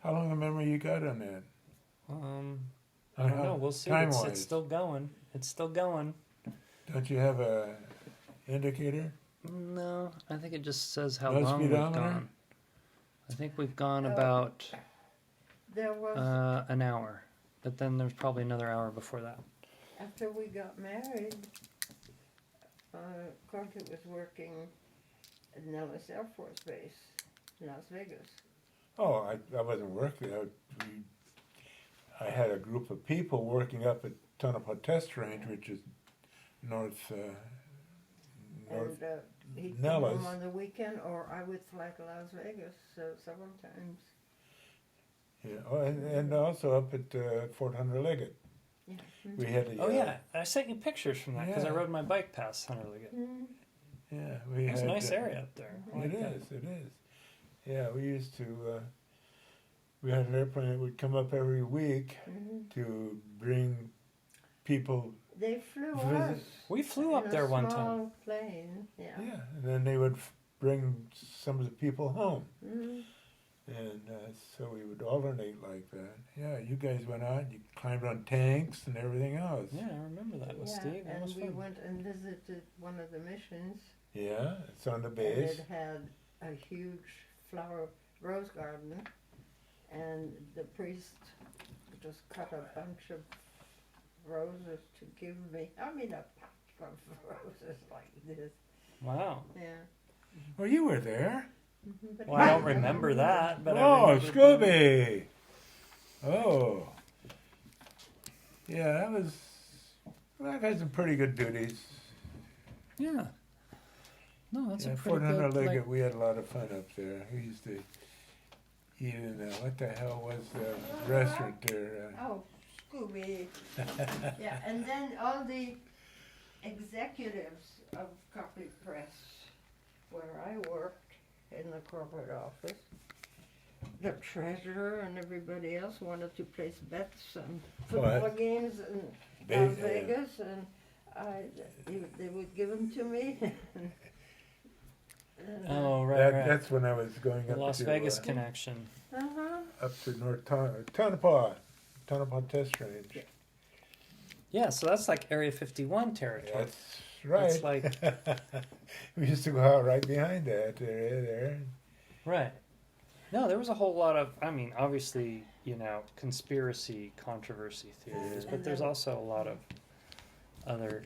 How long a memory you got on that? I don't know. We'll see. Time-wise. It's still going. It's still going. Don't you have a indicator? No, I think it just says how No long we've speedometer? gone. I think we've gone Oh. about There was, an hour, but then there's probably another hour before that. after we got married, Corky was working at Nellis Air Force Base, Las Vegas. Oh, I wasn't working. I had a group of people working up at Tonopah Test Range, which is north. And he'd come Nellis. home on the weekend, or I would fly to Las Vegas several times. Yeah, oh, and also up at Fort Hunter Liggett. Yeah. We had a. Oh yeah, I sent you pictures from that because I Yeah. rode my bike past Hunter Liggett. Mm. Yeah, we It's had. a nice area up there. I like It that. is. It is. Yeah, we used to. We had an airplane that would come up every week Mhm. to bring people. They flew Visit. us. We flew in up there one a time. small plane. Yeah. Yeah, and then they would bring some of the people home. Mhm. And so we would alternate like that. Yeah, you guys went out, you climbed on tanks and everything else. Yeah, I remember that with Yeah, Steve. That and was we fun. went and visited one of the missions, Yeah, it's on the and base. it had a huge rose garden, and the priest just cut a bunch of roses to give me. I mean, a bunch of roses like this. Wow. Yeah. Well, you were there. Mhm, but Well, I don't he- remember that, but I Oh, remember Scooby! Oh. Yeah, that was. Well, I've had some pretty good duties. Yeah. No, that's Yeah, a Fort pretty Hunter good. Liggett, Like, we had a lot of fun up there. We used to eat in what the hell was the restaurant there? Oh, Scooby. Yeah, and then all the executives of Copy Press, where I worked in the corporate office, the treasurer and everybody else wanted to place bets on football What? games in They- Las Vegas, and they would give them to me. oh, right, right. That's when I was going The up Las to Vegas connection. Uh-huh. up to North Tonopah Test Range. Yeah, so that's like Area 51 territory. That's right. That's like We used to go out right behind that area there. right. No, there was a whole lot of. I mean, obviously, conspiracy, controversy theories, but And there's then- also a lot of other,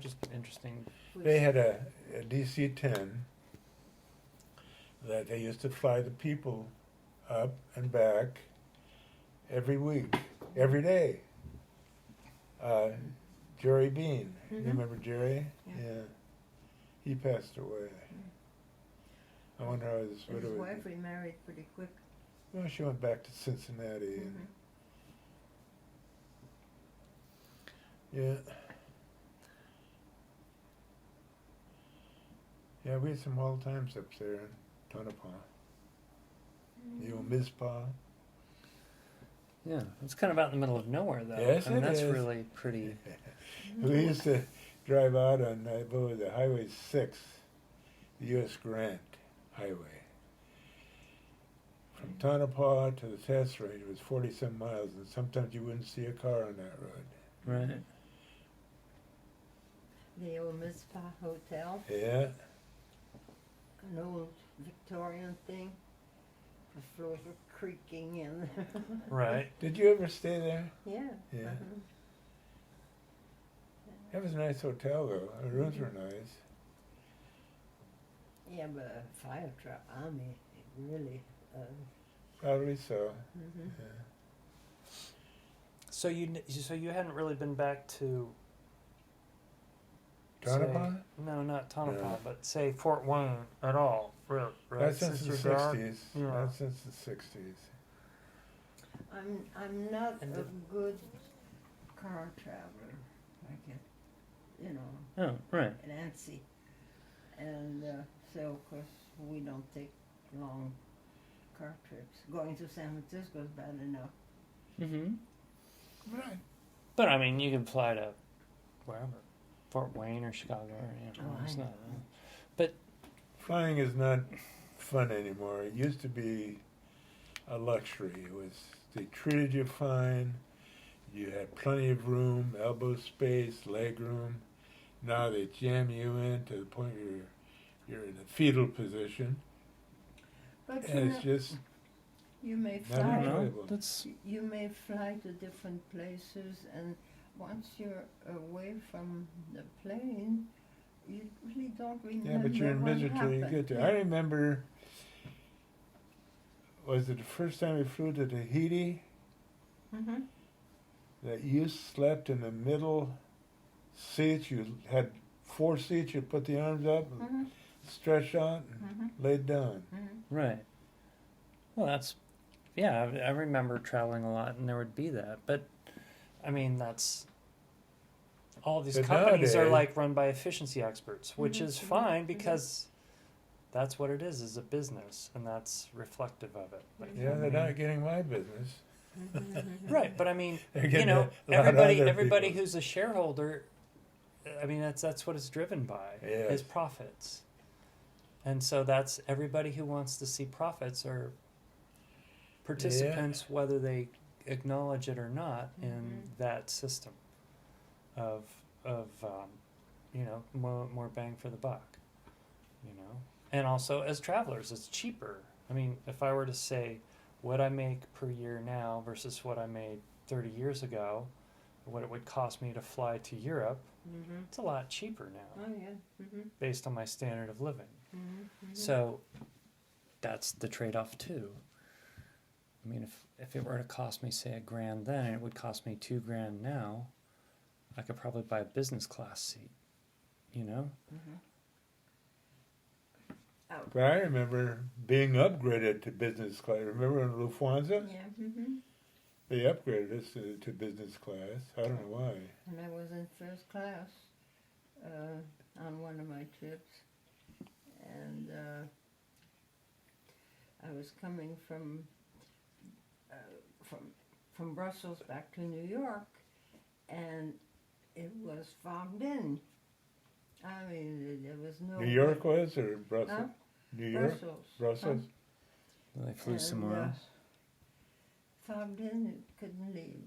just interesting. They had a DC-10 that they used to fly the people up and back every week, every day. Jerry Bean, you Mhm. remember Jerry? Yeah. He passed away. I wonder how his His widow. wife remarried pretty quick. Well, she went back to Cincinnati. And, Mhm. yeah. Yeah, we had some wild times up there in Tonopah. The old Mizpah. Yeah, it's kind of out in the middle of nowhere, though. Yes, I mean, it that's is. really pretty. We used to drive out on what was it, Highway 6, the U.S. Grant Highway. From Tonopah to the test range, it was 40-some miles, and sometimes you wouldn't see a car on that road. Right. The old Mizpah Hotel, Yeah, an old Victorian thing. The floors were creaking in. Right. did you ever stay there? Yeah. Yeah. uh-huh. It was a nice hotel, though. The rooms were nice. Yeah, but a fire truck, army, really. Probably so. Mhm. Yeah. So you hadn't really been back to Tonopah? say- no, not Tonopah, No. but say Fort Wayne at all, right? Not since the your 60s. Yeah. Not since the 60s. I'm not And a the- good car traveler. I get, you know, Oh, right. antsy. And so, of course, we don't take long car trips. Going to San Francisco is bad enough. Mm-hmm. Right. But I mean, you can fly to wherever, Fort Wayne or Chicago, or, you know, Oh, it's I not. know. Flying is not fun anymore. It used to be a luxury. It was, they treated you fine. You had plenty of room, elbow space, leg room. Now they jam you in to the point where you're in a fetal position. But And it's just you may not I don't fly. know. enjoyable. That's You may fly to different places, and once you're away from the plane, you really don't remember. Yeah, but you're in what misery till you happened. get there. Yeah. I remember, was it the first time we flew to Tahiti, Mhm. that you slept in the middle seats? You had 4 seats, you put the arms up and Mhm. stretched out and Mhm. laid down. Mhm. right. Well, that's yeah. I remember traveling a lot, and there would be that. But I mean, that's all these But companies are nowadays- like run by efficiency experts, which Mhm, is mhm, fine mhm. because that's what it is a business, and that's reflective of it. Like, Yeah, I they're mean- not getting my business. Mhm. right. But I mean, They're you getting know, a lot of other everybody people's. who's a shareholder, I mean, that's what it's driven by Yes. is profits, and so that's everybody who wants to see profits are participants, whether they acknowledge it or not, in Mhm. that system of you know, more bang for the buck, you know, and also as travelers, it's cheaper. I mean, if I were to say what I make per year now versus what I made 30 years ago, what it would cost me to fly to Europe, Mhm. it's a lot cheaper now Oh yeah. Mhm. based on my standard of living. Mhm. Mhm. So that's the trade-off too. I mean, if it were to cost me, say, $1,000 then, and it would cost me $2,000 now, I could probably buy a business class seat, you know? Mhm. Out. But I remember being upgraded to business class. Remember in Lufthansa? Yeah. Mhm. They upgraded us to business class. I don't know why. And I was in first class on one of my trips, and I was coming from Brussels back to New York, and it was fogged in. I mean, there was no New York was or Brussels? Huh? New York? Brussels. Brussels? Well, they flew And, somewhere else. Fogged in, it couldn't leave.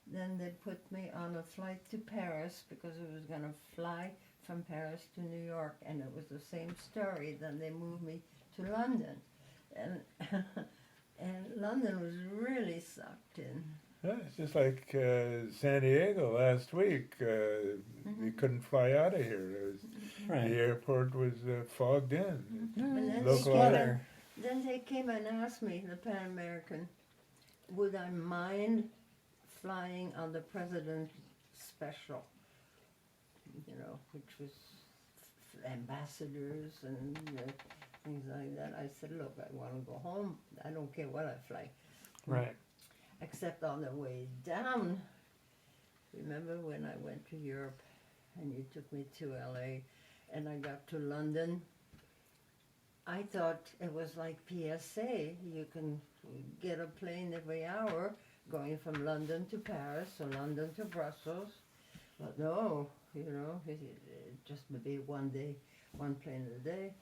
Then they put me on a flight to Paris because I was going to fly from Paris to New York, and it was the same story. Then they moved me to London, and and London was really sucked in. Yeah, it's just like San Diego last week. We couldn't fly out of here. It was, Right. The airport was fogged in. And then Local they, weather. then they came and asked me, the Pan American, would I mind flying on the President's Special, you know, which was ambassadors and things like that. I said, look, I want to go home. I don't care what I fly. Right. Except on the way down. Remember when I went to Europe and you took me to LA and I got to London? I thought it was like PSA. You can get a plane every hour going from London to Paris or London to Brussels. But no, you know, it just maybe one day, one plane a day.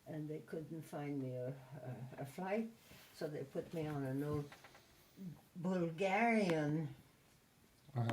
And they couldn't find me a flight, so they put me on an old Bulgarian Uh-huh.